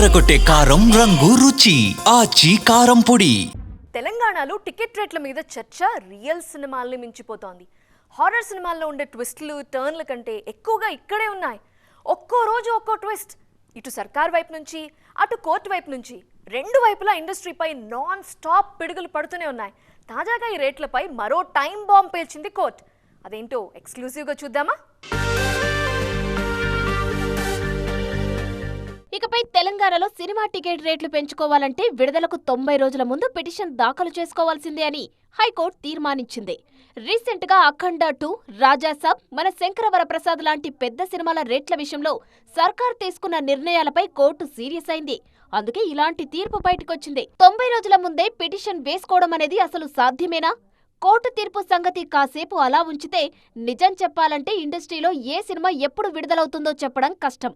అదరగొట్టే కారం రంగు రుచి ఆచి కారం పొడి. తెలంగాణలో టికెట్ రేట్ల మీద చర్చ రియల్ సినిమాల్ని మించిపోతోంది. హారర్ సినిమాల్లో ఉండే ట్విస్టులు టర్న్ల కంటే ఎక్కువగా ఇక్కడే ఉన్నాయి. ఒక్కో రోజు ఒక్కో ట్విస్ట్. ఇటు సర్కార్ వైపు నుంచి అటు కోర్టు వైపు నుంచి రెండు వైపులా ఇండస్ట్రీపై నాన్ స్టాప్ పిడుగులు పడుతూనే ఉన్నాయి. తాజాగా ఈ రేట్లపై మరో టైం బాంబ్ పేల్చింది కోర్టు. అదేంటో ఎక్స్క్లూజివ్గా చూద్దామా? ఇకపై తెలంగాణలో సినిమా టికెట్ రేట్లు పెంచుకోవాలంటే విడుదలకు 90 రోజుల ముందు పిటిషన్ దాఖలు చేసుకోవాల్సిందే అని హైకోర్టు తీర్మానించింది. రీసెంట్ గా అఖండ 2, రాజాసాబ్, మన శంకరవరప్రసాద్ లాంటి పెద్ద సినిమాల రేట్ల విషయంలో సర్కార్ తీసుకున్న నిర్ణయాలపై కోర్టు సీరియస్ అయింది. అందుకే ఇలాంటి తీర్పు బయటకొచ్చింది. 90 రోజుల ముందే పిటిషన్ వేసుకోవడం అనేది అసలు సాధ్యమేనా? కోర్టు తీర్పు సంగతి కాసేపు అలా ఉంచితే నిజం చెప్పాలంటే ఇండస్ట్రీలో ఏ సినిమా ఎప్పుడు విడుదలవుతుందో చెప్పడం కష్టం.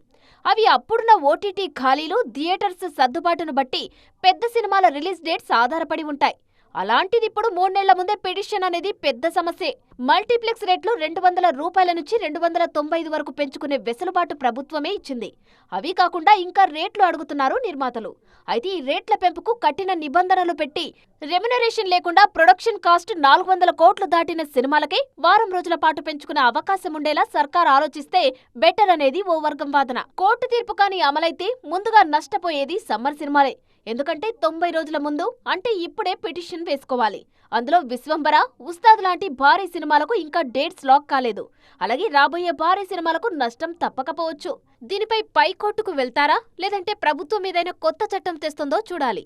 అవి అప్పుడున్న ఓటీటీ ఖాళీలు, థియేటర్స్ సర్దుబాటును బట్టి పెద్ద సినిమాల రిలీజ్ డేట్స్ ఆధారపడి ఉంటాయి. అలాంటిది ఇప్పుడు 3 నెలల ముందే పిటిషన్ అనేది పెద్ద సమస్యే. మల్టీప్లెక్స్ రేట్లు ₹200 నుంచి 295 వరకు పెంచుకునే వెసులుబాటు ప్రభుత్వమే ఇచ్చింది. అవి కాకుండా ఇంకా రేట్లు అడుగుతున్నారు నిర్మాతలు. అయితే ఈ రేట్ల పెంపుకు కఠిన నిబంధనలు పెట్టి రెమ్యునరేషన్ లేకుండా ప్రొడక్షన్ కాస్ట్ 400 కోట్లు దాటిన సినిమాలకే వారం రోజుల పాటు పెంచుకునే అవకాశం ఉండేలా సర్కార్ ఆలోచిస్తే బెటర్ అనేది ఓ వర్గం వాదన. కోర్టు తీర్పు కానీ అమలైతే ముందుగా నష్టపోయేది సమ్మర్ సినిమాలే. ఎందుకంటే 90 రోజుల ముందు అంటే ఇప్పుడే పిటిషన్ వేసుకోవాలి. అందులో విశ్వంబర, ఉస్తాద్ లాంటి భారీ సినిమాలకు ఇంకా డేట్స్ లాక్ కాలేదు. అలాగే రాబోయే భారీ సినిమాలకు నష్టం తప్పకపోవచ్చు. దీనిపై పైకోర్టుకు వెళ్తారా లేదంటే ప్రభుత్వం ఏదైనా కొత్త చట్టం తెస్తుందో చూడాలి.